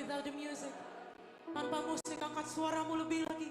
without the music. Tanpa musik, angkat suaramu lebih lagi.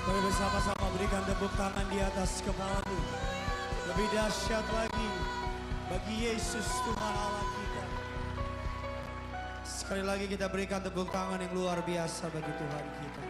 Mari bersama-sama berikan tepuk tangan di atas kepalamu. Lebih dahsyat lagi bagi Yesus Tuhan Allah kita. Sekali lagi kita berikan tepuk tangan yang luar biasa bagi Tuhan kita.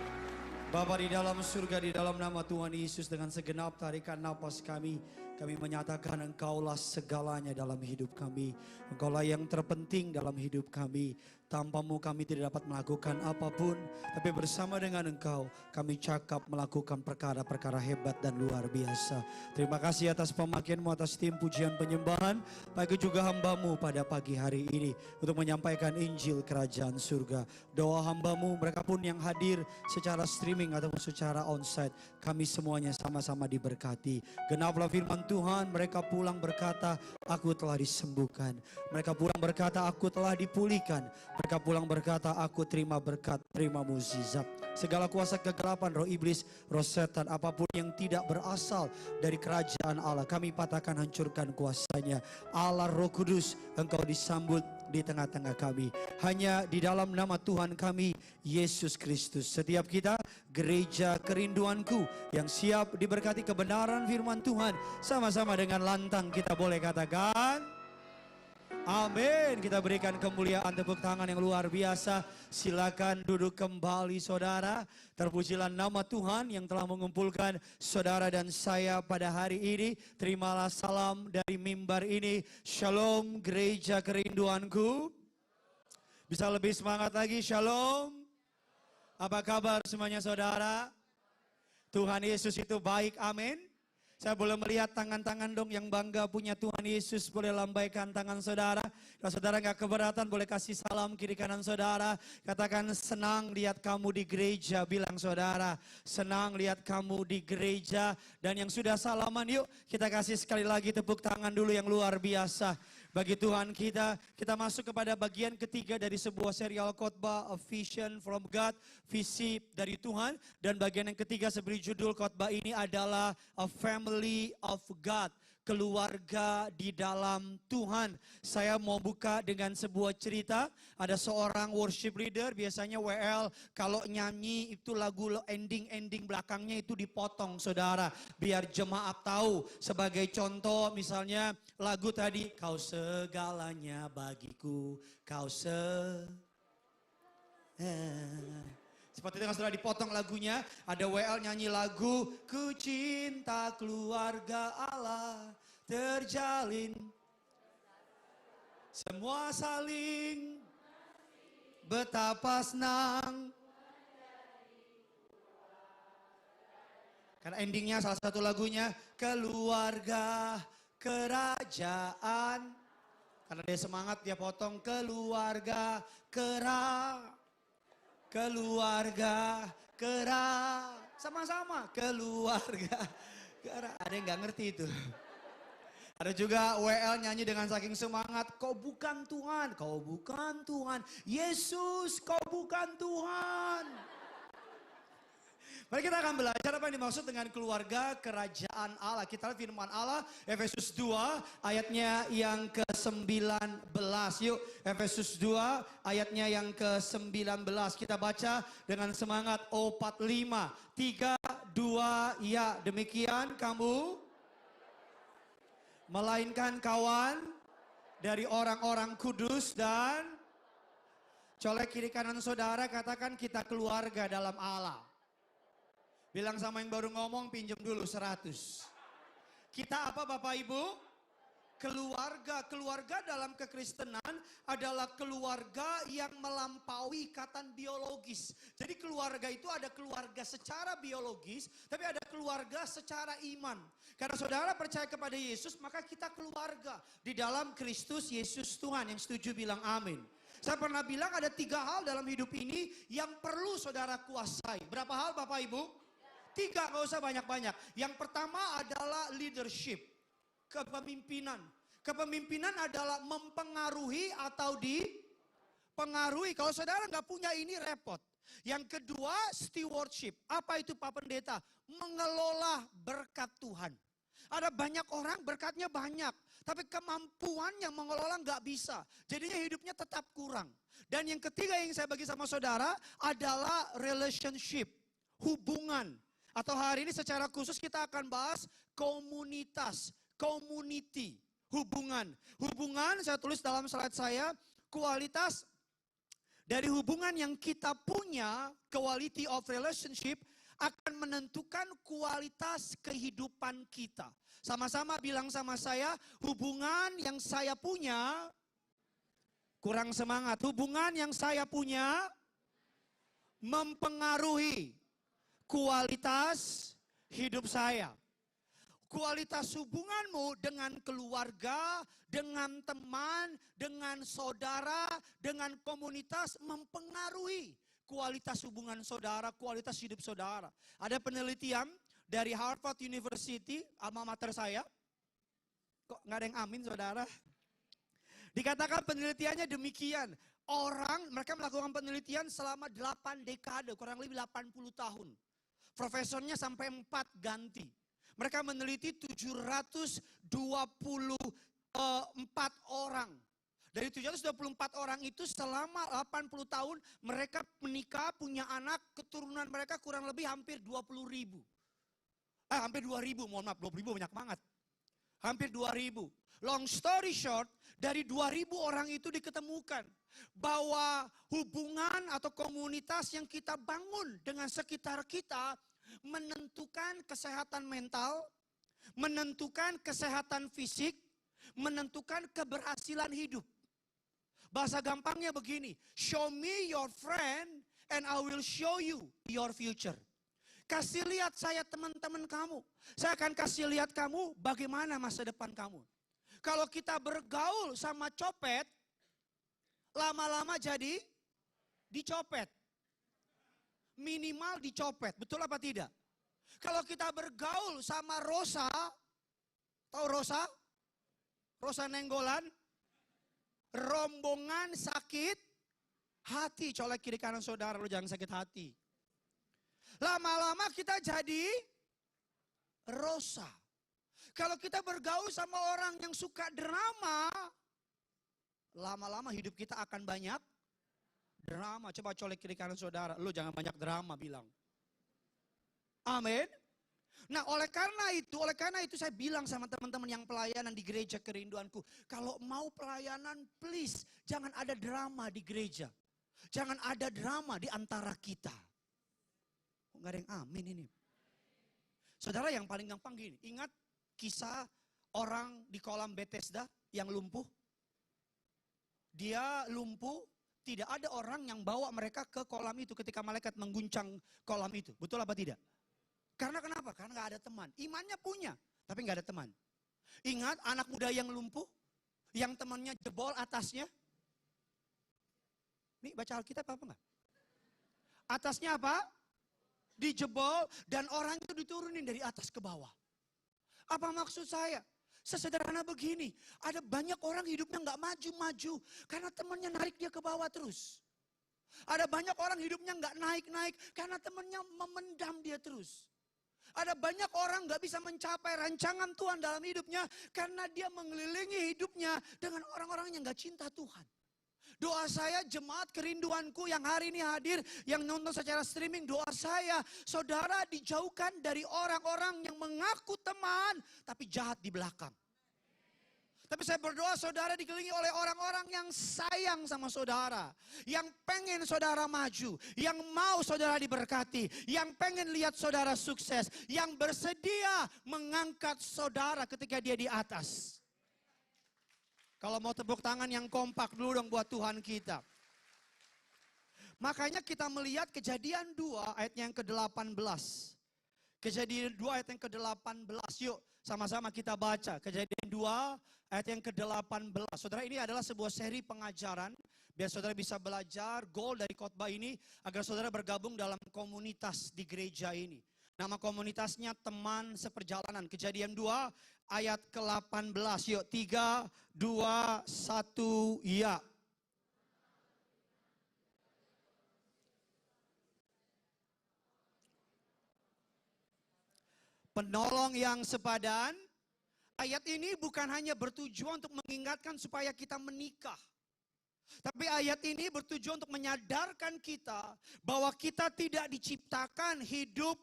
Bapa di dalam surga, di dalam nama Tuhan Yesus, dengan segenap tarikan napas kami menyatakan Engkaulah segalanya dalam hidup kami. Engkaulah yang terpenting dalam hidup kami. Tanpamu kami tidak dapat melakukan apapun, tapi bersama dengan Engkau kami cakap melakukan perkara-perkara hebat dan luar biasa. Terima kasih atas pemakaianmu, atas tim pujian penyembahan, bagi juga hambamu pada pagi hari ini untuk menyampaikan Injil Kerajaan Surga. Doa hambamu, mereka pun yang hadir secara streaming ataupun secara onsite, kami semuanya sama-sama diberkati. Genaplah firman Tuhan, mereka pulang berkata, aku telah disembuhkan. Mereka pulang berkata, aku telah dipulihkan. Mereka pulang berkata, aku terima berkat, terima mukjizat. Segala kuasa kegelapan, roh iblis, roh setan, apapun yang tidak berasal dari kerajaan Allah, kami patahkan, hancurkan kuasanya. Allah Roh Kudus, Engkau disambut di tengah-tengah kami. Hanya di dalam nama Tuhan kami, Yesus Kristus. Setiap kita, gereja kerinduanku, yang siap diberkati kebenaran firman Tuhan, sama-sama dengan lantang kita boleh katakan, amin. Kita berikan kemuliaan, tepuk tangan yang luar biasa. Silakan duduk kembali saudara. Terpujilah nama Tuhan yang telah mengumpulkan saudara dan saya pada hari ini. Terimalah salam dari mimbar ini. Shalom gereja kerinduanku. Bisa lebih semangat lagi, shalom. Apa kabar semuanya saudara? Tuhan Yesus itu baik, amin. Saya boleh melihat tangan-tangan dong yang bangga punya Tuhan Yesus. Boleh lambaikan tangan saudara. Kalau saudara gak keberatan boleh kasih salam kiri kanan saudara. Katakan senang lihat kamu di gereja. Bilang saudara, senang lihat kamu di gereja. Dan yang sudah salaman yuk kita kasih sekali lagi tepuk tangan dulu yang luar biasa. Bagi Tuhan kita masuk kepada bagian ketiga dari sebuah serial khotbah, A Vision from God, visi dari Tuhan. Dan bagian yang ketiga seberi judul khotbah ini adalah A Family of God, keluarga di dalam Tuhan. Saya mau buka dengan sebuah cerita. Ada seorang worship leader, biasanya WL, kalau nyanyi itu lagu ending belakangnya itu dipotong saudara. Biar jemaat tahu. Sebagai contoh misalnya lagu tadi, kau segalanya bagiku, kau seperti itu kan sudah dipotong lagunya. Ada WL nyanyi lagu, ku cinta keluarga Allah terjalin, semua saling betapa senang. Karena endingnya salah satu lagunya, keluarga kerajaan. Karena dia semangat, dia potong keluarga, keluarga, sama-sama keluarga, Ada yang nggak ngerti itu. Ada juga WL nyanyi dengan saking semangat, kau bukan Tuhan, kau bukan Tuhan, Yesus kau bukan Tuhan. Mari kita akan belajar apa yang dimaksud dengan keluarga kerajaan Allah. Kita lihat firman Allah, Efesus 2 ayatnya yang ke-19. Yuk, Efesus 2 ayatnya yang ke-19. Kita baca dengan semangat O45. 3, 2, ya. Demikian kamu melainkan kawan dari orang-orang kudus dan colek kiri kanan saudara, katakan kita keluarga dalam Allah. Bilang sama yang baru ngomong, pinjam dulu 100. Kita apa Bapak Ibu? Keluarga. Keluarga dalam kekristenan adalah keluarga yang melampaui ikatan biologis. Jadi keluarga itu ada keluarga secara biologis, tapi ada keluarga secara iman. Karena saudara percaya kepada Yesus, maka kita keluarga di dalam Kristus Yesus Tuhan. Yang setuju bilang amin. Saya pernah bilang ada 3 hal dalam hidup ini yang perlu saudara kuasai. Berapa hal Bapak Ibu? 3, gak usah banyak-banyak. Yang pertama adalah leadership, kepemimpinan. Kepemimpinan adalah mempengaruhi atau dipengaruhi. Kalau saudara nggak punya ini repot. Yang kedua stewardship. Apa itu Pak Pendeta? Mengelola berkat Tuhan. Ada banyak orang berkatnya banyak, tapi kemampuannya mengelola nggak bisa. Jadinya hidupnya tetap kurang. Dan yang ketiga yang saya bagi sama saudara adalah relationship, hubungan. Atau hari ini secara khusus kita akan bahas komunitas, community, hubungan. Hubungan saya tulis dalam slide saya, kualitas dari hubungan yang kita punya, quality of relationship, akan menentukan kualitas kehidupan kita. Sama-sama bilang sama saya, hubungan yang saya punya, kurang semangat, hubungan yang saya punya mempengaruhi kualitas hidup saya. Kualitas hubunganmu dengan keluarga, dengan teman, dengan saudara, dengan komunitas mempengaruhi kualitas hubungan saudara, kualitas hidup saudara. Ada penelitian dari Harvard University, alma mater saya. Kok nggak ada yang amin saudara? Dikatakan penelitiannya demikian. Mereka melakukan penelitian selama 8 dekade, kurang lebih 80 tahun. Profesornya sampai 4 ganti. Mereka meneliti 724 orang. Dari 724 orang itu selama 80 tahun mereka menikah, punya anak, keturunan mereka kurang lebih hampir 20.000. Hampir 2.000, mohon maaf, 20.000 banyak banget. Hampir 2.000. Long story short, dari 2.000 orang itu diketemukan bahwa hubungan atau komunitas yang kita bangun dengan sekitar kita menentukan kesehatan mental, menentukan kesehatan fisik, menentukan keberhasilan hidup. Bahasa gampangnya begini, show me your friend and I will show you your future. Kasih lihat saya teman-teman kamu. Saya akan kasih lihat kamu bagaimana masa depan kamu. Kalau kita bergaul sama copet, lama-lama jadi dicopet. Minimal dicopet, betul apa tidak? Kalau kita bergaul sama Rosa, tahu Rosa? Rosa Nenggolan, rombongan sakit hati, colek kiri kanan saudara, lu jangan sakit hati. Lama-lama kita jadi Rosa. Kalau kita bergaul sama orang yang suka drama, lama-lama hidup kita akan banyak drama. Coba colek kiri kanan saudara, lu jangan banyak drama bilang. Amin. Nah oleh karena itu saya bilang sama teman-teman yang pelayanan di gereja kerinduanku. Kalau mau pelayanan please jangan ada drama di gereja. Jangan ada drama di antara kita. Nggak ada yang amin ini. Saudara yang paling gampang gini, ingat kisah orang di kolam Bethesda yang lumpuh? Dia lumpuh, tidak ada orang yang bawa mereka ke kolam itu ketika malaikat mengguncang kolam itu. Betul apa tidak? Karena kenapa? Karena nggak ada teman. Imannya punya, tapi nggak ada teman. Ingat anak muda yang lumpuh, yang temannya jebol atasnya. Nih baca Alkitab apa enggak? Atasnya apa? Dijebol dan orang itu diturunin dari atas ke bawah. Apa maksud saya? Sesederhana begini, ada banyak orang hidupnya nggak maju-maju karena temannya narik dia ke bawah terus. Ada banyak orang hidupnya nggak naik-naik karena temannya memendam dia terus. Ada banyak orang nggak bisa mencapai rancangan Tuhan dalam hidupnya karena dia mengelilingi hidupnya dengan orang-orang yang nggak cinta Tuhan. Doa saya jemaat kerinduanku yang hari ini hadir, yang nonton secara streaming, doa saya saudara dijauhkan dari orang-orang yang mengaku teman tapi jahat di belakang. Tapi saya berdoa saudara dikelilingi oleh orang-orang yang sayang sama saudara. Yang pengen saudara maju. Yang mau saudara diberkati. Yang pengen lihat saudara sukses. Yang bersedia mengangkat saudara ketika dia di atas. Kalau mau tepuk tangan yang kompak dulu dong buat Tuhan kita. Makanya kita melihat Kejadian 2 ayat yang ke-18. Kejadian 2 ayat yang ke-18. Yuk sama-sama kita baca. Kejadian 2 ayat yang ke-18. Saudara, ini adalah sebuah seri pengajaran. Biar saudara bisa belajar goal dari khotbah ini. Agar saudara bergabung dalam komunitas di gereja ini. Nama komunitasnya Teman Seperjalanan. Kejadian 2 ayat ke-18. Yuk 3, 2, 1, ya. Penolong yang sepadan. Ayat ini bukan hanya bertujuan untuk mengingatkan supaya kita menikah. Tapi ayat ini bertujuan untuk menyadarkan kita bahwa kita tidak diciptakan hidup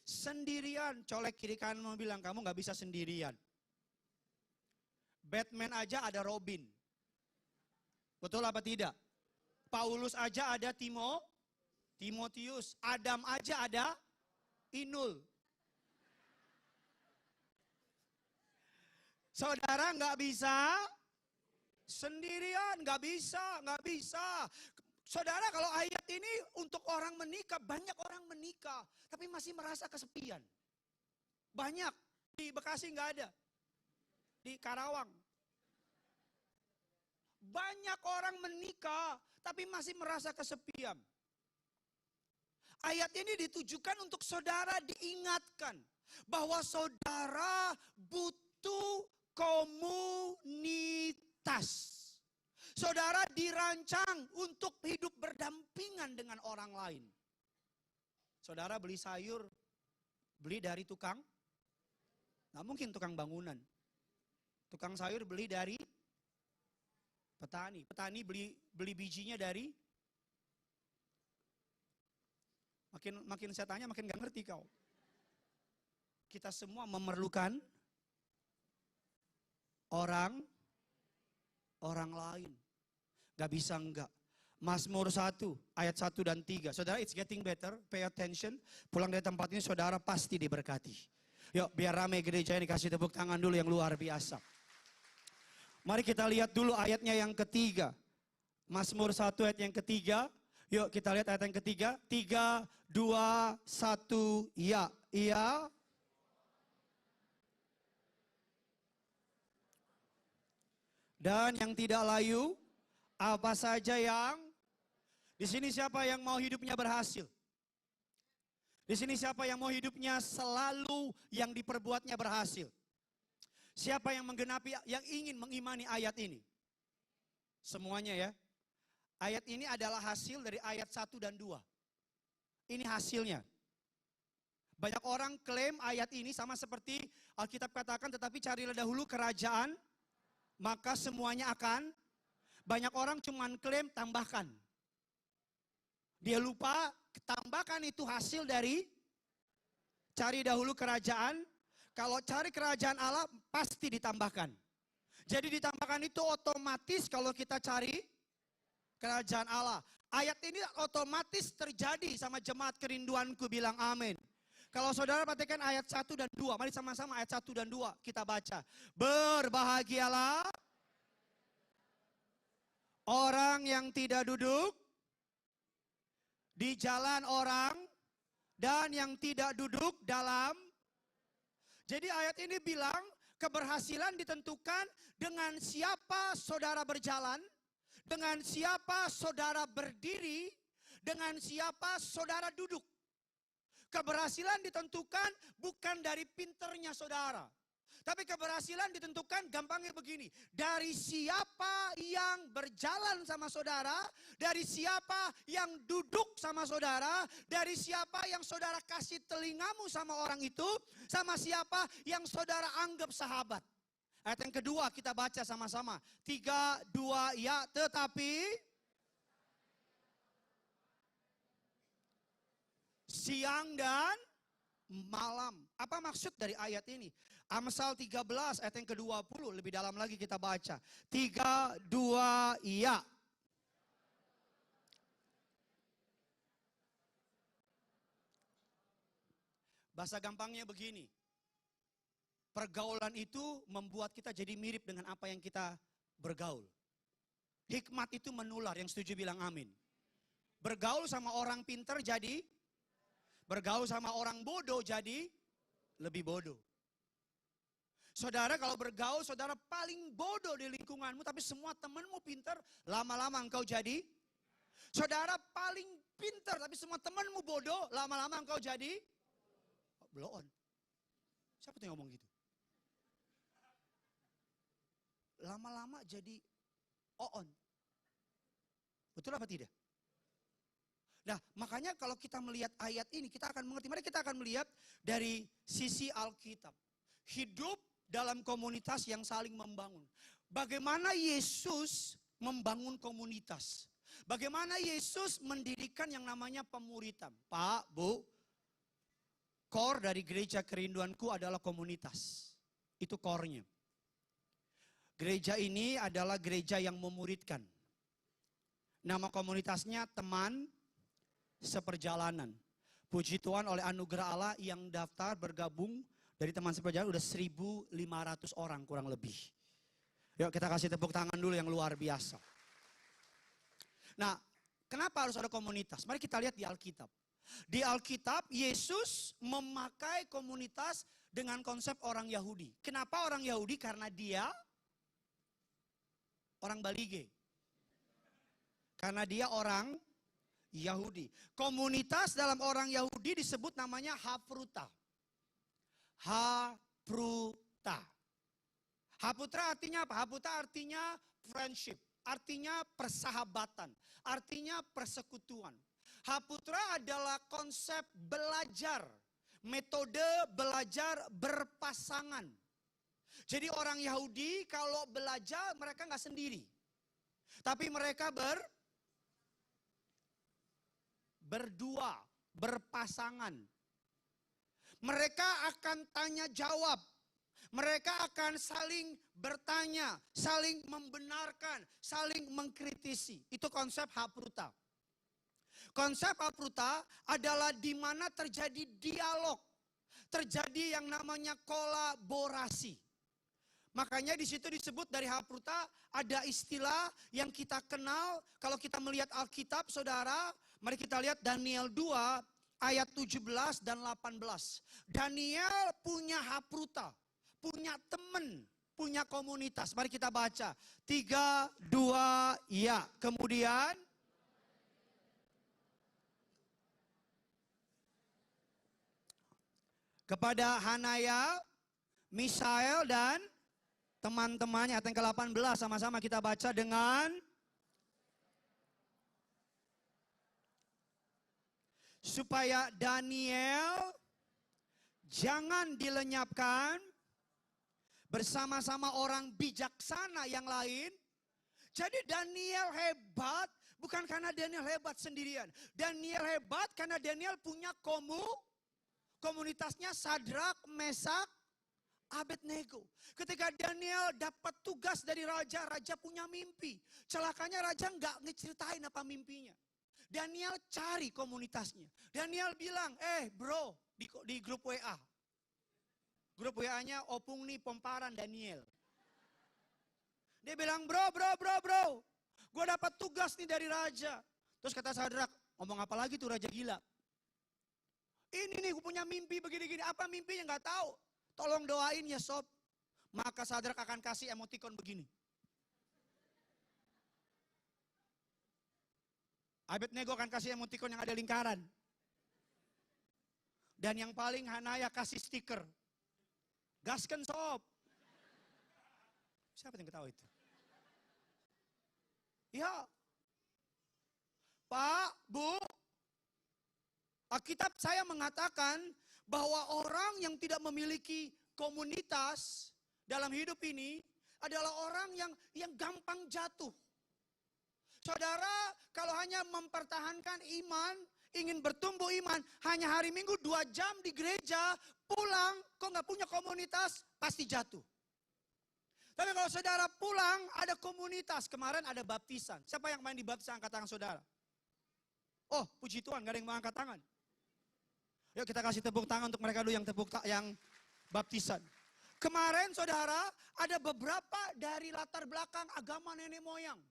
sendirian. Colek kiri kanan mau bilang kamu gak bisa sendirian. Batman aja ada Robin. Betul apa tidak? Paulus aja ada Timotius. Adam aja ada Inul. Saudara nggak bisa sendirian, nggak bisa. Saudara kalau ayat ini untuk orang menikah, banyak orang menikah, tapi masih merasa kesepian. Banyak, di Bekasi nggak ada, di Karawang. Banyak orang menikah, tapi masih merasa kesepian. Ayat ini ditujukan untuk saudara diingatkan bahwa saudara butuh komunitas. Saudara dirancang untuk hidup berdampingan dengan orang lain. Saudara beli sayur, beli dari tukang? Nggak mungkin tukang bangunan. Tukang sayur beli dari petani. Petani beli bijinya dari? Makin saya tanya makin gak ngerti kau. Kita semua memerlukan orang lain. Gak bisa enggak. Mazmur 1 ayat 1 dan 3. Saudara, it's getting better, pay attention. Pulang dari tempat ini saudara pasti diberkati. Yuk biar ramai gereja ini, kasih tepuk tangan dulu yang luar biasa. Mari kita lihat dulu ayatnya yang ketiga. Mazmur 1 ayat yang ketiga. Yuk kita lihat ayat yang ketiga. 3, 2, 1, ya. Iya. Dan yang tidak layu, apa saja yang... Di sini siapa yang mau hidupnya berhasil? Di sini siapa yang mau hidupnya selalu yang diperbuatnya berhasil? Siapa yang menggenapi, yang ingin mengimani ayat ini? Semuanya ya. Ayat ini adalah hasil dari ayat 1 dan 2. Ini hasilnya. Banyak orang klaim ayat ini sama seperti Alkitab katakan, tetapi carilah dahulu kerajaan, maka semuanya akan. Banyak orang cuman klaim tambahkan. Dia lupa tambahkan itu hasil dari cari dahulu kerajaan. Kalau cari kerajaan Allah pasti ditambahkan. Jadi ditambahkan itu otomatis kalau kita cari kerajaan Allah. Ayat ini otomatis terjadi sama jemaat kerinduanku, bilang amin. Kalau saudara perhatikan ayat 1 dan 2. Mari sama-sama ayat 1 dan 2 kita baca. Berbahagialah orang yang tidak duduk di jalan orang dan yang tidak duduk dalam. Jadi ayat ini bilang keberhasilan ditentukan dengan siapa saudara berjalan, dengan siapa saudara berdiri, dengan siapa saudara duduk. Keberhasilan ditentukan bukan dari pinternya saudara. Tapi keberhasilan ditentukan gampangnya begini. Dari siapa yang berjalan sama saudara, dari siapa yang duduk sama saudara, dari siapa yang saudara kasih telingamu sama orang itu, sama siapa yang saudara anggap sahabat. Ayat yang kedua kita baca sama-sama. 3, 2, ya tetapi siang dan malam. Apa maksud dari ayat ini? Amsal 13 ayat yang ke-20. Lebih dalam lagi kita baca. 3, 2, ya. Bahasa gampangnya begini. Pergaulan itu membuat kita jadi mirip dengan apa yang kita bergaul. Hikmat itu menular, yang setuju bilang amin. Bergaul sama orang pintar jadi, bergaul sama orang bodoh jadi lebih bodoh. Saudara kalau bergaul, saudara paling bodoh di lingkunganmu, tapi semua temanmu pintar, lama-lama engkau jadi. Saudara paling pintar, tapi semua temanmu bodoh, lama-lama engkau jadi blow on. Siapa tuh yang ngomong gitu? Lama-lama jadi on. Betul apa tidak? Nah, makanya kalau kita melihat ayat ini, kita akan mengerti. Mari kita akan melihat dari sisi Alkitab. Hidup dalam komunitas yang saling membangun. Bagaimana Yesus membangun komunitas. Bagaimana Yesus mendirikan yang namanya pemuritan. Pak, Bu, core dari gereja kerinduanku adalah komunitas. Itu core-nya. Gereja ini adalah gereja yang memuridkan. Nama komunitasnya teman seperjalanan. Puji Tuhan oleh anugerah Allah yang daftar bergabung dari teman seperjalanan udah 1.500 orang kurang lebih. Yuk kita kasih tepuk tangan dulu yang luar biasa. Nah, kenapa harus ada komunitas? Mari kita lihat di Alkitab. Di Alkitab Yesus memakai komunitas dengan konsep orang Yahudi. Kenapa orang Yahudi? Karena dia orang Balige. Karena dia orang Yahudi. Komunitas dalam orang Yahudi disebut namanya hafruta. Hafruta. Hafruta artinya apa? Hafruta artinya friendship. Artinya persahabatan. Artinya persekutuan. Hafruta adalah konsep belajar. Metode belajar berpasangan. Jadi orang Yahudi kalau belajar mereka nggak sendiri. Tapi mereka berdua, berpasangan. Mereka akan tanya jawab. Mereka akan saling bertanya, saling membenarkan, saling mengkritisi. Itu konsep hafruta. Konsep hafruta adalah di mana terjadi dialog. Terjadi yang namanya kolaborasi. Makanya di situ disebut dari hafruta ada istilah yang kita kenal. Kalau kita melihat Alkitab saudara, mari kita lihat Daniel 2 ayat 17 dan 18. Daniel punya hafruta, punya teman, punya komunitas. Mari kita baca. 3, 2, ya. Kemudian kepada Hanaya, Misael dan teman-temannya. Ayat yang ke-18 sama-sama kita baca dengan supaya Daniel jangan dilenyapkan bersama-sama orang bijaksana yang lain. Jadi Daniel hebat bukan karena Daniel hebat sendirian. Daniel hebat karena Daniel punya komunitasnya Sadrak, Mesak, Abednego. Ketika Daniel dapat tugas dari raja, raja punya mimpi. Celakanya raja nggak ngeceritain apa mimpinya. Daniel cari komunitasnya. Daniel bilang, bro, di grup WA. Grup WA-nya Opung nih Pomparan Daniel. Dia bilang, bro. Gue dapat tugas nih dari raja. Terus kata Sadrak, ngomong apa lagi tuh raja gila. Ini nih gue punya mimpi begini-gini. Apa mimpinya nggak tahu. Tolong doain ya sob. Maka Sadrak akan kasih emoticon begini. Abednego akan kasih emoticon yang ada lingkaran. Dan yang paling Hanaya kasih stiker. Gasken sob. Siapa yang ketawa itu? Ya. Pak, Bu. Alkitab saya mengatakan bahwa orang yang tidak memiliki komunitas dalam hidup ini adalah orang yang gampang jatuh. Saudara, kalau hanya mempertahankan iman, ingin bertumbuh iman, hanya hari Minggu 2 jam di gereja, pulang, kok nggak punya komunitas, pasti jatuh. Tapi kalau saudara pulang, ada komunitas. Kemarin ada baptisan. Siapa yang main di baptisan, angkat tangan saudara. Oh, puji Tuhan, gak ada yang mau angkat tangan. Yuk kita kasih tepuk tangan untuk mereka dulu yang baptisan. Kemarin saudara, ada beberapa dari latar belakang agama nenek moyang.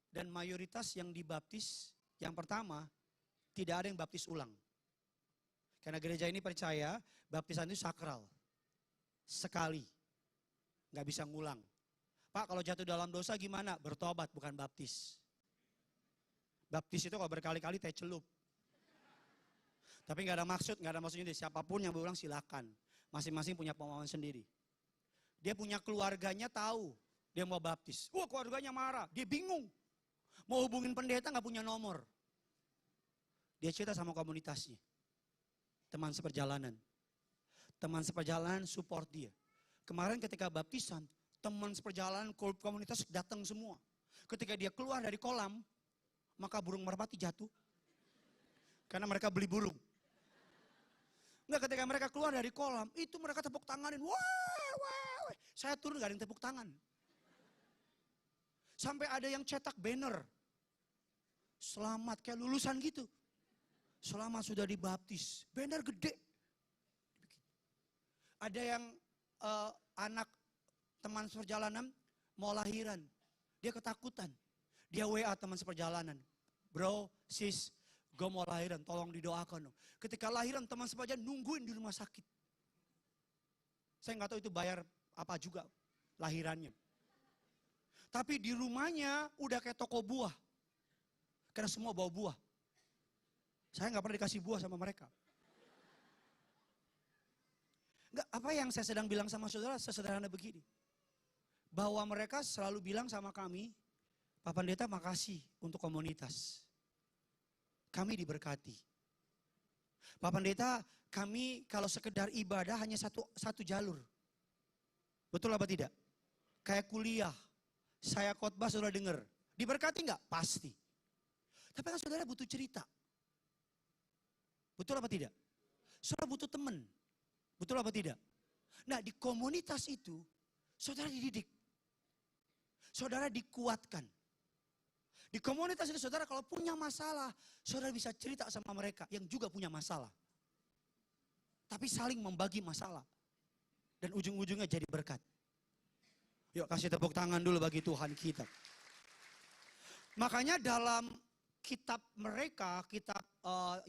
Dan mayoritas yang dibaptis, yang pertama, tidak ada yang baptis ulang. Karena gereja ini percaya, baptisan itu sakral. Sekali. Nggak bisa ngulang. Pak, kalau jatuh dalam dosa gimana? Bertobat, bukan baptis. Baptis itu kalau berkali-kali teh celup. Tapi nggak ada maksud, nggak ada maksudnya. Siapapun yang berulang silakan. Masing-masing punya pemahaman sendiri. Dia punya keluarganya tahu, dia mau baptis. Wah, keluarganya marah, dia bingung. Mau hubungin pendeta nggak punya nomor. Dia cerita sama komunitasnya. Teman seperjalanan. Teman seperjalanan support dia. Kemarin ketika baptisan, teman seperjalanan komunitas datang semua. Ketika dia keluar dari kolam, maka burung merpati jatuh. Karena mereka beli burung. Enggak, ketika mereka keluar dari kolam, itu mereka tepuk tanganin. Wah. Saya turun gak ada yang tepuk tangan. Sampai ada yang cetak banner. Selamat, kayak lulusan gitu. Selamat sudah dibaptis. Banner gede. Ada yang anak teman seperjalanan mau lahiran. Dia ketakutan. Dia WA teman seperjalanan. Bro, sis, gue mau lahiran, tolong didoakan dong. Ketika lahiran teman seperjalanan nungguin di rumah sakit. Saya nggak tahu itu bayar apa juga lahirannya. Tapi di rumahnya udah kayak toko buah. Karena semua bawa buah. Saya nggak pernah dikasih buah sama mereka. Nggak, apa yang saya sedang bilang sama saudara sesederhana begini. Bahwa mereka selalu bilang sama kami, Pak Pendeta makasih untuk komunitas. Kami diberkati. Pak Pendeta, kami kalau sekedar ibadah hanya satu jalur. Betul apa tidak? Kayak kuliah. Saya khotbah saudara dengar. Diberkati enggak? Pasti. Tapi kan saudara butuh cerita. Betul apa tidak? Saudara butuh teman. Betul apa tidak? Nah, di komunitas itu saudara dididik. Saudara dikuatkan. Di komunitas itu saudara kalau punya masalah, saudara bisa cerita sama mereka yang juga punya masalah. Tapi saling membagi masalah. Dan ujung-ujungnya jadi berkat. Yuk kasih tepuk tangan dulu bagi Tuhan kita. Makanya dalam kitab mereka, kitab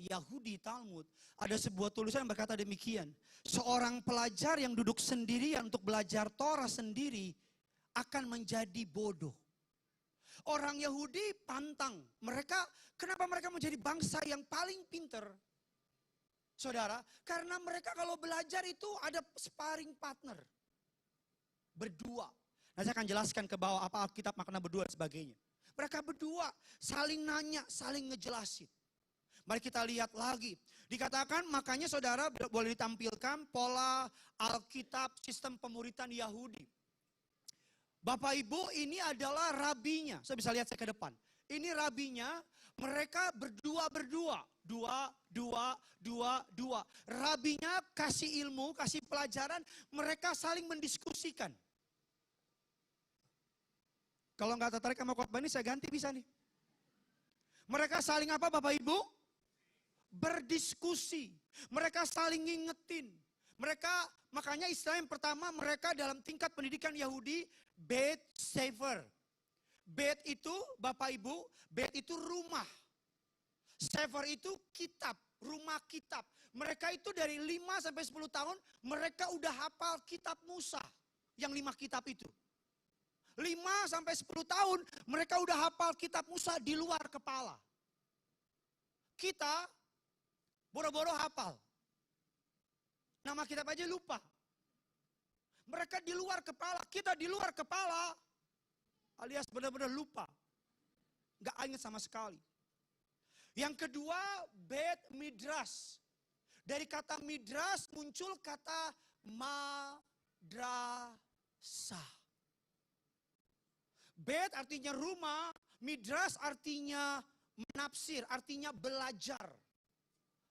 Yahudi Talmud, ada sebuah tulisan yang berkata demikian. Seorang pelajar yang duduk sendirian untuk belajar Torah sendiri akan menjadi bodoh. Orang Yahudi pantang. Kenapa mereka menjadi bangsa yang paling pinter? Saudara, karena mereka kalau belajar itu ada sparring partner. Berdua. Nah, saya akan jelaskan ke bawah apa Alkitab makna berdua dan sebagainya. Mereka berdua saling nanya, saling ngejelasin. Mari kita lihat lagi. Dikatakan makanya saudara boleh ditampilkan pola Alkitab sistem pemuritan Yahudi. Bapak Ibu ini adalah rabinya. Saya bisa lihat saya ke depan. Ini rabinya, mereka berdua. Dua. Rabinya kasih ilmu, kasih pelajaran, mereka saling mendiskusikan. Kalau nggak tertarik sama khotbah ini saya ganti bisa nih. Mereka saling apa Bapak Ibu? Berdiskusi. Mereka saling ngingetin. Makanya istilah yang pertama mereka dalam tingkat pendidikan Yahudi, Beit Sefer. Beit itu Bapak Ibu, Beit itu rumah. Sefer itu kitab, rumah kitab. Mereka itu dari 5 sampai 10 tahun, mereka udah hafal kitab Musa. Yang 5 kitab itu. 5 sampai 10 tahun, mereka udah hafal kitab Musa di luar kepala. Kita boro-boro hafal. Nama kitab aja lupa. Mereka di luar kepala, kita di luar kepala. Alias benar-benar lupa. Gak ingat sama sekali. Yang kedua, Bet Midras. Dari kata Midras muncul kata madrasah. Bet artinya rumah, Midras artinya menafsir, artinya belajar.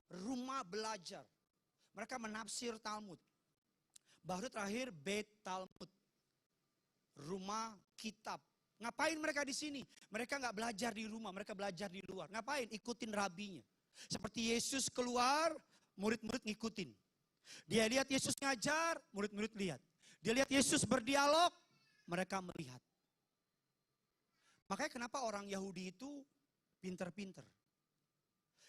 Rumah belajar. Mereka menafsir Talmud. Baru terakhir Beit Talmud. Rumah kitab. Ngapain mereka di sini? Mereka nggak belajar di rumah, mereka belajar di luar. Ngapain? Ikutin rabinya. Seperti Yesus keluar, murid-murid ngikutin. Dia lihat Yesus ngajar, murid-murid lihat. Dia lihat Yesus berdialog, mereka melihat. Makanya kenapa orang Yahudi itu pinter-pinter.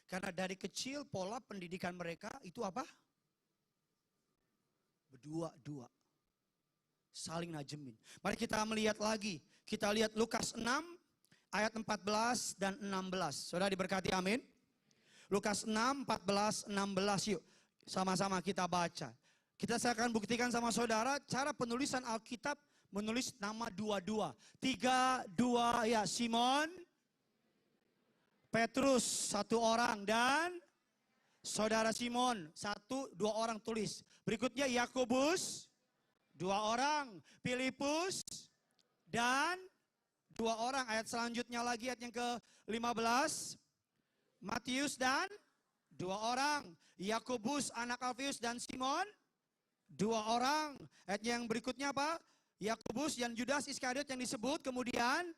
Karena dari kecil pola pendidikan mereka itu apa? Berdua-dua. Saling najemin. Mari kita melihat lagi. Kita lihat Lukas 6 ayat 14 dan 16. Saudara diberkati, amin. Lukas 6, 14, 16 yuk. Sama-sama kita baca. Saya akan buktikan sama saudara cara penulisan Alkitab menulis nama dua-dua. 3, 2 ya. Simon, Petrus 1 orang dan saudara Simon 1, 2 orang tulis. Berikutnya Yakobus 2 orang, Filipus dan 2 orang. Ayat selanjutnya lagi ayat yang ke-15. Matius dan 2 orang. Yakobus anak Alfius dan Simon 2 orang. Ayat yang berikutnya apa? Yakobus dan Judas Iskariot yang disebut. Kemudian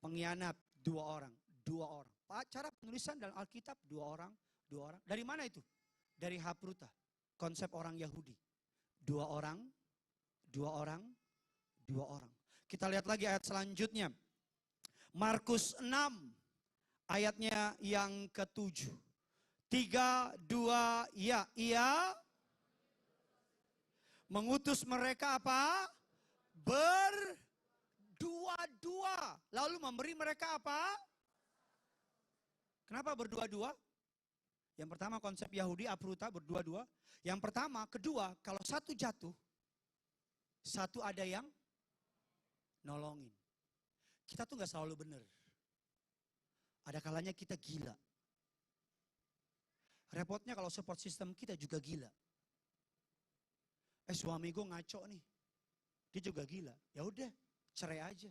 pengkhianat 2 orang. 2 orang. Cara penulisan dalam Alkitab 2 orang. 2 orang. Dari mana itu? Dari Hapruta. Konsep orang Yahudi. 2 orang. 2 orang. 2 orang. Kita lihat lagi ayat selanjutnya. Markus 6 ayatnya yang ke-7. 3, 2, ya. Ia mengutus mereka apa? Berdua-dua. Lalu memberi mereka apa? Kenapa berdua-dua? Yang pertama konsep Yahudi apruta berdua-dua. Yang pertama, kedua, kalau satu jatuh, satu ada yang nolongin. Kita tuh gak selalu benar. Ada kalanya kita gila. Repotnya kalau support system kita juga gila. Suami gue ngaco nih. Dia juga gila. Ya udah, cerai aja.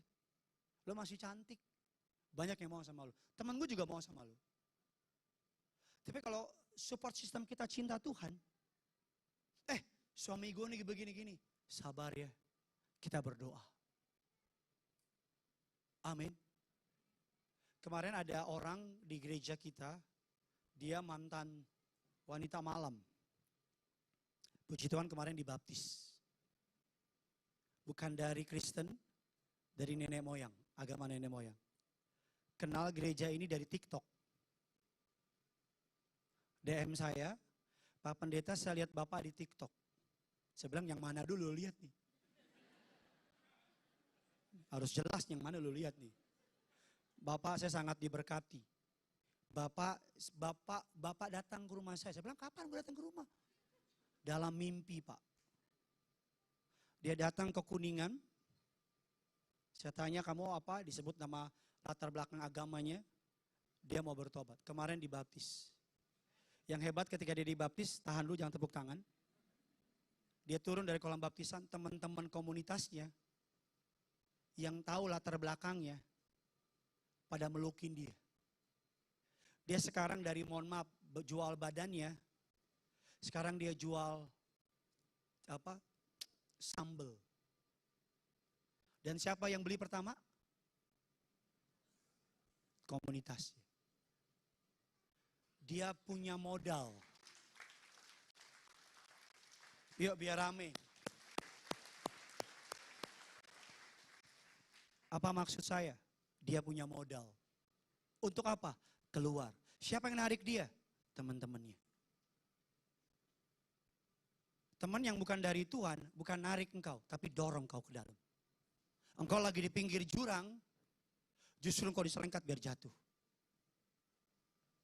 Lo masih cantik. Banyak yang mau sama lo. Temen gue juga mau sama lo. Tapi kalau support system kita cinta Tuhan. Suami gue nih begini-gini. Sabar ya. Kita berdoa. Amin. Kemarin ada orang di gereja kita. Dia mantan wanita malam. Puji Tuhan kemarin dibaptis. Bukan dari Kristen. Dari nenek moyang. Agama nenek moyang. Kenal gereja ini dari TikTok. DM saya, Pak Pendeta saya lihat Bapak di TikTok. Saya bilang yang mana dulu lihat nih. Harus jelas yang mana lu lihat nih. Bapak saya sangat diberkati. Bapak datang ke rumah saya. Saya bilang kapan gue datang ke rumah? Dalam mimpi Pak. Dia datang ke Kuningan. Saya tanya kamu apa? Disebut nama latar belakang agamanya. Dia mau bertobat. Kemarin dibaptis. Yang hebat ketika dia dibaptis, tahan dulu jangan tepuk tangan. Dia turun dari kolam baptisan, teman-teman komunitasnya yang tahu latar belakangnya pada melukin dia. Dia sekarang dari mohon maaf jual badannya, sekarang dia jual sambel. Dan siapa yang beli pertama? Komunitasnya. Dia punya modal. Yuk biar rame. Apa maksud saya? Dia punya modal. Untuk apa? Keluar. Siapa yang narik dia? Teman-temannya. Teman yang bukan dari Tuhan, bukan narik engkau, tapi dorong kau ke dalam. Engkau lagi di pinggir jurang, justru engkau diselengkat biar jatuh.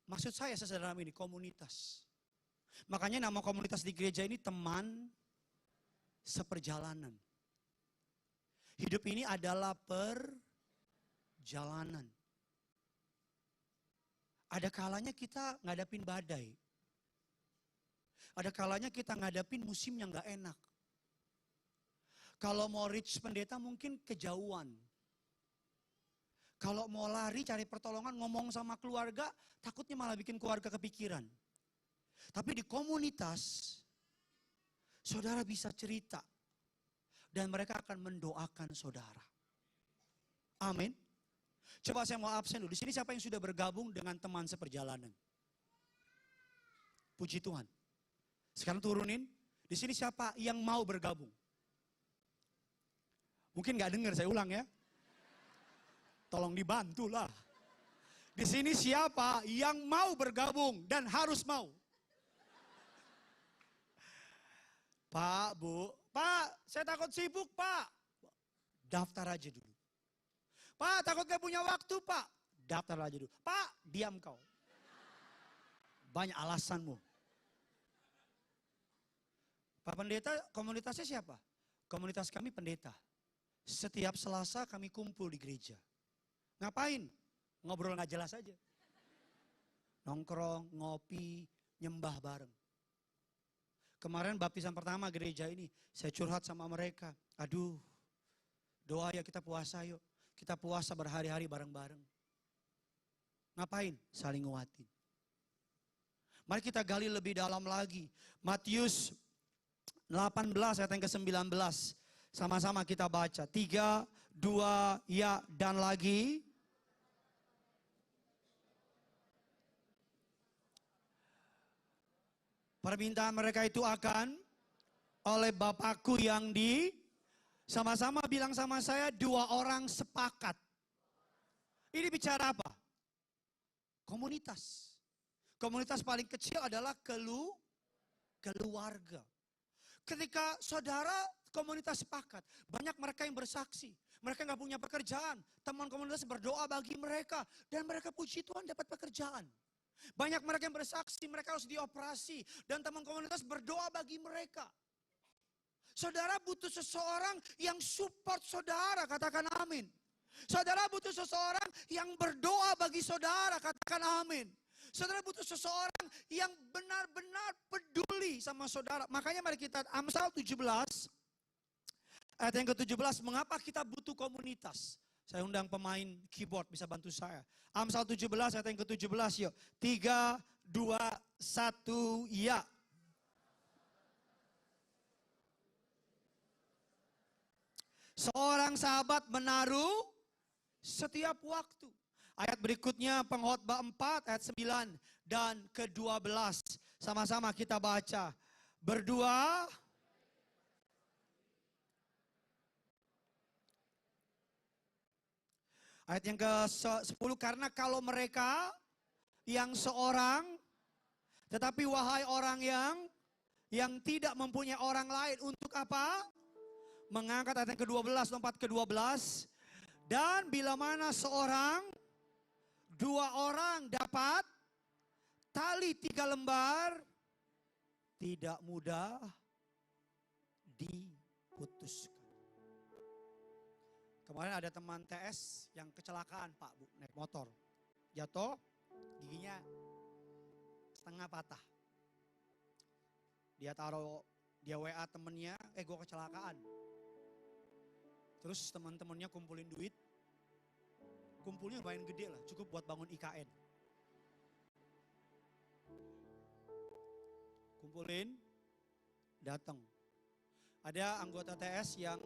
Maksud saya sesederhana ini, komunitas. Makanya nama komunitas di gereja ini teman seperjalanan. Hidup ini adalah perjalanan. Ada kalanya kita ngadapin badai. Ada kalanya kita ngadapin musim yang gak enak. Kalau mau reach pendeta mungkin kejauhan. Kalau mau lari cari pertolongan ngomong sama keluarga, takutnya malah bikin keluarga kepikiran. Tapi di komunitas, saudara bisa cerita. Dan mereka akan mendoakan saudara. Amin. Coba saya mau absen dulu. Di sini siapa yang sudah bergabung dengan teman seperjalanan? Puji Tuhan. Sekarang turunin. Di sini siapa yang mau bergabung? Mungkin gak dengar, saya ulang ya. Tolong dibantulah. Di sini siapa yang mau bergabung dan harus mau? Pak, Bu. Pak, saya takut sibuk, Pak. Daftar aja dulu. Pak, takut gak punya waktu, Pak. Daftar aja dulu. Pak, diam kau. Banyak alasanmu. Pak Pendeta, komunitasnya siapa? Komunitas kami pendeta. Setiap Selasa kami kumpul di gereja. Ngapain? Ngobrol gak jelas aja. Nongkrong, ngopi, nyembah bareng. Kemarin baptisan pertama gereja ini, saya curhat sama mereka. Aduh, doa ya kita puasa yuk. Kita puasa berhari-hari bareng-bareng. Ngapain? Saling nguatin. Mari kita gali lebih dalam lagi. Matius 18 ayat yang ke-19. Sama-sama kita baca. 3, 2, ya dan lagi. Permintaan mereka itu akan oleh Bapakku yang di, sama-sama bilang sama saya, 2 orang sepakat. Ini bicara apa? Komunitas. Komunitas paling kecil adalah keluarga. Ketika saudara komunitas sepakat, banyak mereka yang bersaksi. Mereka nggak punya pekerjaan, teman komunitas berdoa bagi mereka. Dan mereka puji Tuhan dapat pekerjaan. Banyak mereka yang bersaksi, mereka harus dioperasi. Dan teman komunitas berdoa bagi mereka. Saudara butuh seseorang yang support saudara, katakan amin. Saudara butuh seseorang yang berdoa bagi saudara, katakan amin. Saudara butuh seseorang yang benar-benar peduli sama saudara. Makanya mari kita Amsal 17, ayat yang ke-17, mengapa kita butuh komunitas? Saya undang pemain keyboard bisa bantu saya. Amsal 17 ayat yang ke-17 yuk. 3, 2, 1, ya. Seorang sahabat menaruh setiap waktu. Ayat berikutnya Pengkhotbah 4 ayat 9 dan ke-12. Sama-sama kita baca. Berdua. Ayat yang ke-10, karena kalau mereka yang seorang, tetapi wahai orang yang tidak mempunyai orang lain, untuk apa? Mengangkat ayat yang ke-12, lompat ke-12. Dan bila mana seorang, 2 orang dapat tali 3 lembar, tidak mudah diputuskan. Kemarin ada teman TS yang kecelakaan Pak Bu, naik motor. Jatuh, giginya setengah patah. Dia WA temennya, gue kecelakaan. Terus teman-temannya kumpulin duit. Kumpulnya lumayan gede lah, cukup buat bangun IKN. Kumpulin, datang. Ada anggota TS yang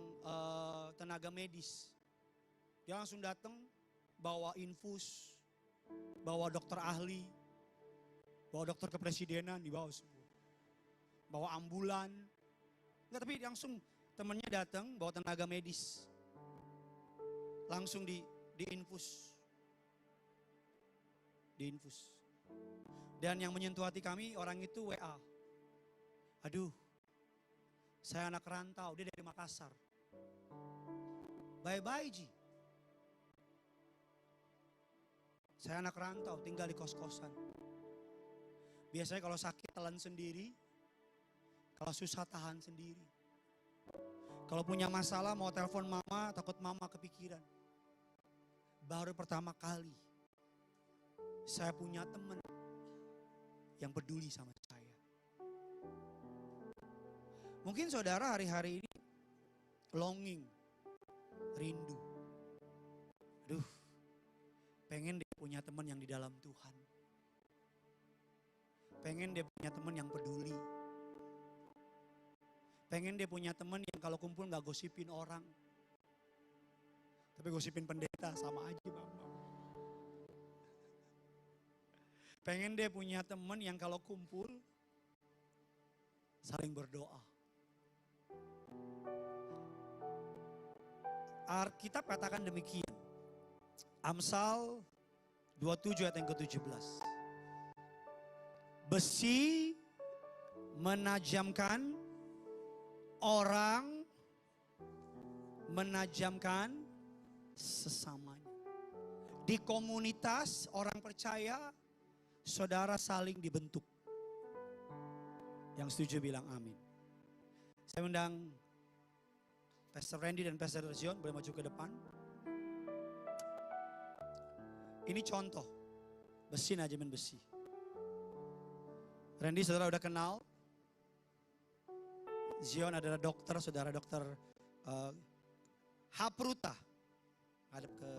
tenaga medis. Dia langsung datang, bawa infus, bawa dokter ahli, bawa dokter kepresidenan, dibawa semua. Bawa ambulan. Enggak, tapi langsung temennya datang, bawa tenaga medis. Langsung diinfus. Diinfus. Dan yang menyentuh hati kami, orang itu WA. Aduh, saya anak rantau, dia dari Makassar. Bye-bye Ji. Saya anak rantau, tinggal di kos-kosan. Biasanya kalau sakit telan sendiri, kalau susah tahan sendiri. Kalau punya masalah mau telepon mama, takut mama kepikiran. Baru pertama kali saya punya teman yang peduli sama saya. Mungkin saudara hari-hari ini longing, rindu. Aduh, pengen dia punya teman yang di dalam Tuhan. Pengen dia punya teman yang peduli. Pengen dia punya teman yang kalau kumpul gak gosipin orang. Tapi gosipin pendeta sama aja Bang. Pengen dia punya teman yang kalau kumpul saling berdoa. Alkitab katakan demikian. Amsal 27 ayat yang ke-17. Besi menajamkan, orang menajamkan sesamanya. Di komunitas orang percaya, saudara saling dibentuk. Yang setuju bilang amin. Saya undang Pastor Randy dan Pastor Zion boleh maju ke depan. Ini contoh besi najamin besi. Randy saudara udah kenal. Zion adalah dokter, saudara dokter Hapruta. Hadap ke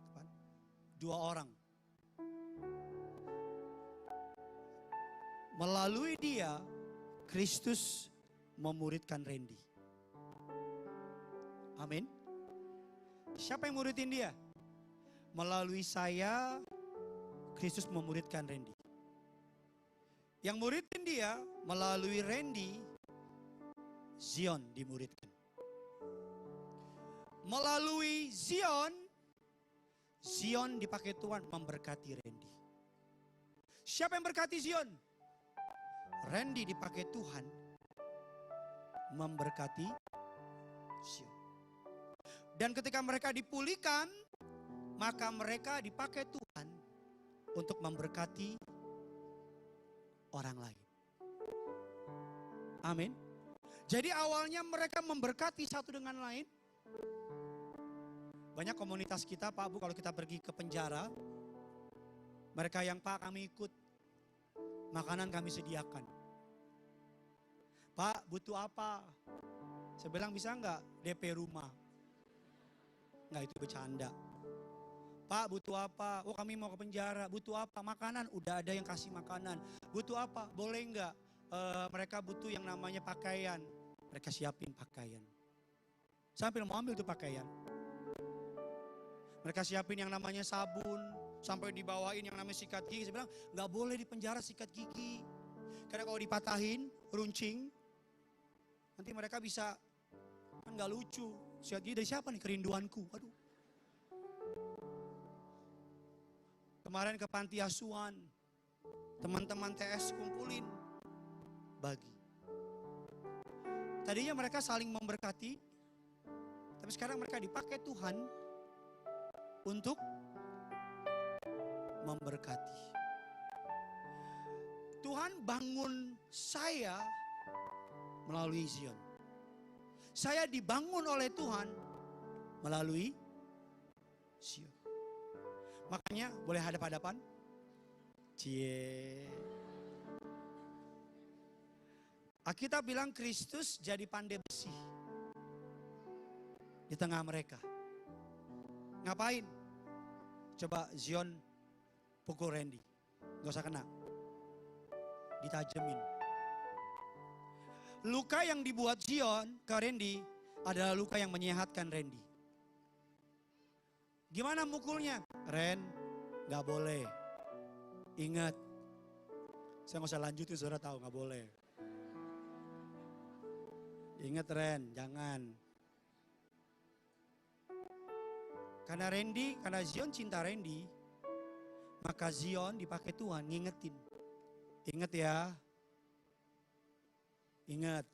depan. 2 orang. Melalui dia, Kristus memuridkan Randy. Amin. Siapa yang muridin dia? Melalui saya, Kristus memuridkan Randy. Yang muridin dia, melalui Randy, Zion dimuridkan. Melalui Zion, Zion dipakai Tuhan memberkati Randy. Siapa yang berkati Zion? Randy dipakai Tuhan memberkati Zion. Dan ketika mereka dipulihkan, maka mereka dipakai Tuhan untuk memberkati orang lain. Amin. Jadi awalnya mereka memberkati satu dengan lain. Banyak komunitas kita Pak Bu, kalau kita pergi ke penjara, mereka yang Pak kami ikut, makanan kami sediakan. Pak butuh apa? Saya bilang bisa enggak DP rumah? Enggak, itu bercanda. Pak butuh apa? Oh kami mau ke penjara. Butuh apa? Makanan. Udah ada yang kasih makanan. Butuh apa? Boleh enggak? Mereka butuh yang namanya pakaian. Mereka siapin pakaian. Sampai mau ambil tuh pakaian. Mereka siapin yang namanya sabun. Sampai dibawain yang namanya sikat gigi. Saya bilang enggak boleh di penjara sikat gigi. Karena kalau dipatahin, runcing. Nanti mereka bisa, kan enggak lucu. Sikat gigi dari siapa nih? Kerinduanku. Aduh. Kemarin ke panti asuhan, teman-teman TS kumpulin, bagi. Tadinya mereka saling memberkati, tapi sekarang mereka dipakai Tuhan untuk memberkati. Tuhan bangun saya melalui Zion. Saya dibangun oleh Tuhan melalui Zion. Makanya boleh hadap-hadapan. Cie. Alkitab bilang Kristus jadi pandai besi di tengah mereka. Ngapain? Coba Zion pukul Randy. Gak usah kena. Ditajemin. Luka yang dibuat Zion ke Randy adalah luka yang menyehatkan Randy. Gimana mukulnya? Ren, gak boleh. Ingat, saya gak usah lanjutin, saudara tahu gak boleh. Ingat Ren, jangan. Karena Randy, karena Zion cinta Randy, Maka Zion dipakai Tuhan ngingetin. Ingat ya. Ingat.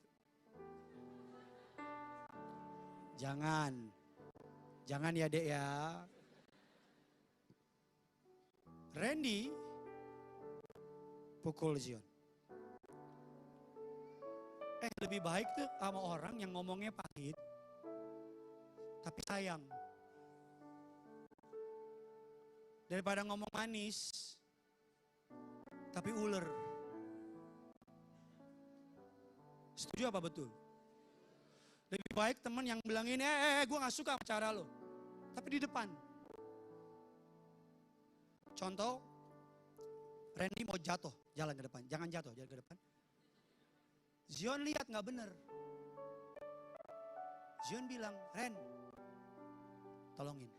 Jangan ya dek ya. Randy pukul Zion. Lebih baik tuh sama orang yang ngomongnya pahit. Tapi sayang. Daripada ngomong manis, tapi uler. Setuju apa betul? Lebih baik teman yang bilangin, gue gak suka cara lo. Tapi di depan. Contoh, Randy mau jatuh, jalan ke depan. Jangan jatuh, jalan ke depan. Zion lihat gak bener. Zion bilang, Ren, tolongin.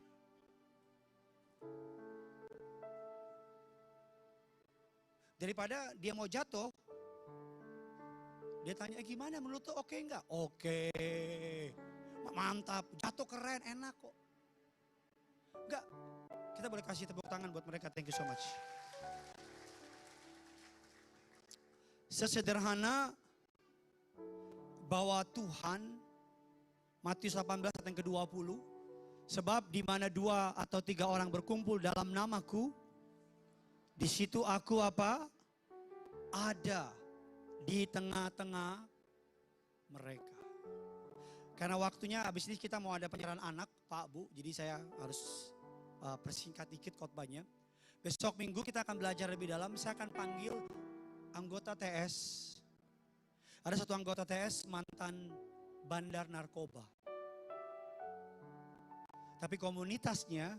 Daripada dia mau jatuh, dia tanya gimana menurut lo oke enggak? Oke, mantap, jatuh keren, enak kok. Enggak, kita boleh kasih tepuk tangan buat mereka, thank you so much. Sesederhana bahwa Tuhan, Matius 18 ayat yang ke-20, sebab di mana 2 atau 3 orang berkumpul dalam namaku, di situ aku apa? Ada di tengah-tengah mereka. Karena waktunya habis ini kita mau ada penyerahan anak, Pak, Bu. Jadi saya harus persingkat dikit khotbahnya. Besok Minggu kita akan belajar lebih dalam. Saya akan panggil anggota TS. Ada satu anggota TS mantan bandar narkoba. Tapi komunitasnya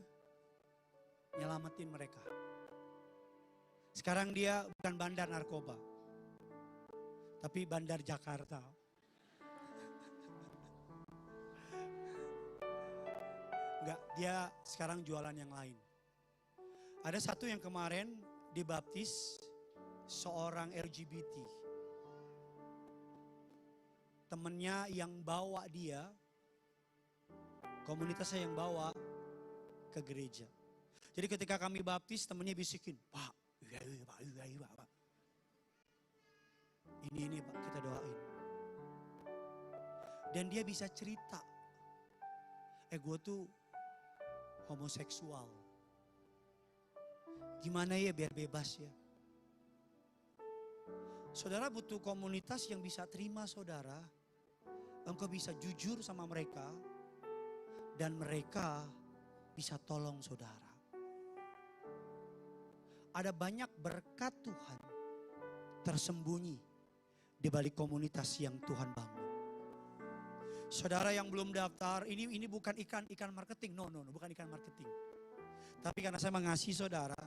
nyelamatin mereka. Sekarang dia bukan bandar narkoba, tapi bandar Jakarta. Enggak, dia sekarang jualan yang lain. Ada satu yang kemarin dibaptis seorang LGBT. Temennya yang bawa dia, komunitasnya yang bawa ke gereja. Jadi ketika kami baptis, temennya bisikin, Pak, Pak. Ini Pak, kita doain. Dan dia bisa cerita. Gue tuh homoseksual. Gimana ya biar bebas ya. Saudara butuh komunitas yang bisa terima saudara. Engkau bisa jujur sama mereka. Dan mereka bisa tolong saudara. Ada banyak berkat Tuhan tersembunyi di balik komunitas yang Tuhan bangun. Saudara yang belum daftar, ini bukan ikan marketing. No, bukan ikan marketing. Tapi karena saya mengasihi saudara,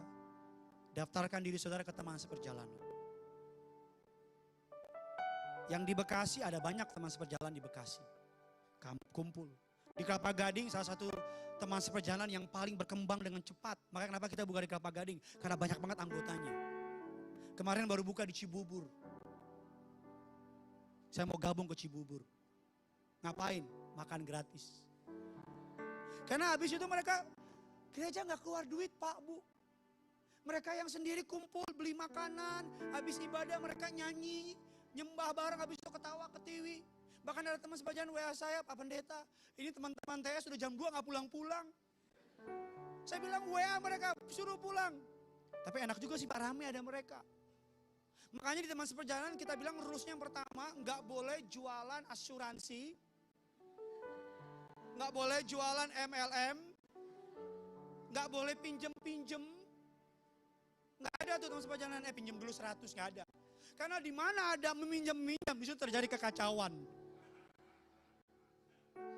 daftarkan diri saudara ke teman seperjalanan. Yang di Bekasi ada banyak teman seperjalanan di Bekasi. Kumpul. Di Kelapa Gading salah satu teman seperjalanan yang paling berkembang dengan cepat. Makanya kenapa kita buka di Kelapa Gading? Karena banyak banget anggotanya. Kemarin baru buka di Cibubur. Saya mau gabung ke Cibubur. Ngapain? Makan gratis. Karena habis itu mereka, gereja gak keluar duit Pak Bu. Mereka yang sendiri kumpul beli makanan. Habis ibadah mereka nyanyi. Nyembah bareng, habis itu ketawa ketiwi. Bahkan ada teman sebagian WA saya, Pak Pendeta, ini teman-teman TS sudah jam 2 gak pulang-pulang. Saya bilang WA mereka, suruh pulang. Tapi enak juga sih Pak, rame ada mereka. Makanya di teman seperjalanan kita bilang rulesnya yang pertama, gak boleh jualan asuransi. Gak boleh jualan MLM. Gak boleh pinjem-pinjem. Gak ada tuh teman seperjalanan, pinjem dulu 100, gak ada. Karena di mana ada meminjam-minjam, itu terjadi kekacauan.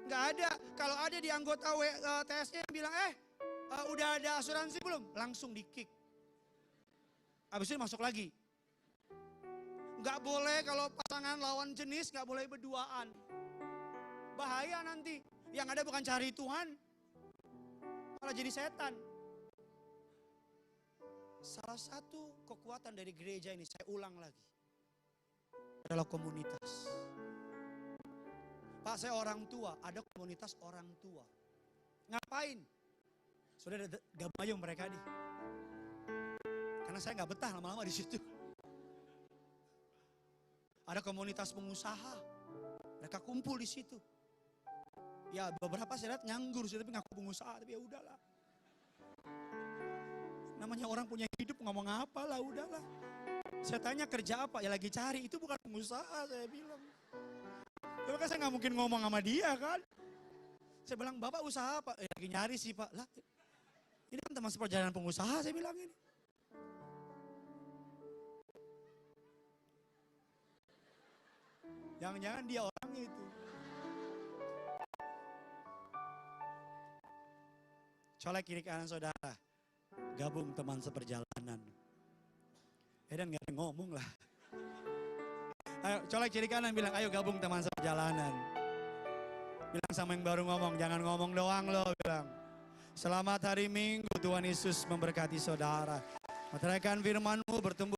Nggak ada. Kalau ada di anggota TS-nya yang bilang, udah ada asuransi belum? Langsung di-kick. Habis itu masuk lagi. Nggak boleh kalau pasangan lawan jenis, nggak boleh berduaan. Bahaya nanti. Yang ada bukan cari Tuhan, malah jadi setan. Salah satu kekuatan dari gereja ini, saya ulang lagi, adalah komunitas. Pak, saya orang tua, ada komunitas orang tua. Ngapain? Sudah gabung aja mereka nih. karena saya nggak betah lama-lama di situ. Ada komunitas pengusaha, mereka kumpul di situ. Ya beberapa saya lihat nganggur sih, tapi ngaku pengusaha, tapi ya udahlah. Namanya orang punya hidup ngomong apa lah, udahlah. Saya tanya kerja apa, ya lagi cari, itu bukan pengusaha saya bilang. Tapi kan saya nggak mungkin ngomong sama dia kan. Saya bilang, Bapak usaha apa? Lagi nyari sih Pak. Lah, ini kan teman seperjalanan pengusaha saya bilang ini. Jangan-jangan dia orang itu. Colek kiri kanan saudara. Gabung teman seperjalanan. Dan gak ada ngomong lah. Ayo colek kiri kanan bilang, ayo gabung teman seperjalanan. Bilang sama yang baru ngomong, jangan ngomong doang loh. Bilang, selamat hari Minggu, Tuhan Yesus memberkati saudara. Meteraikan firman-Mu bertumbuh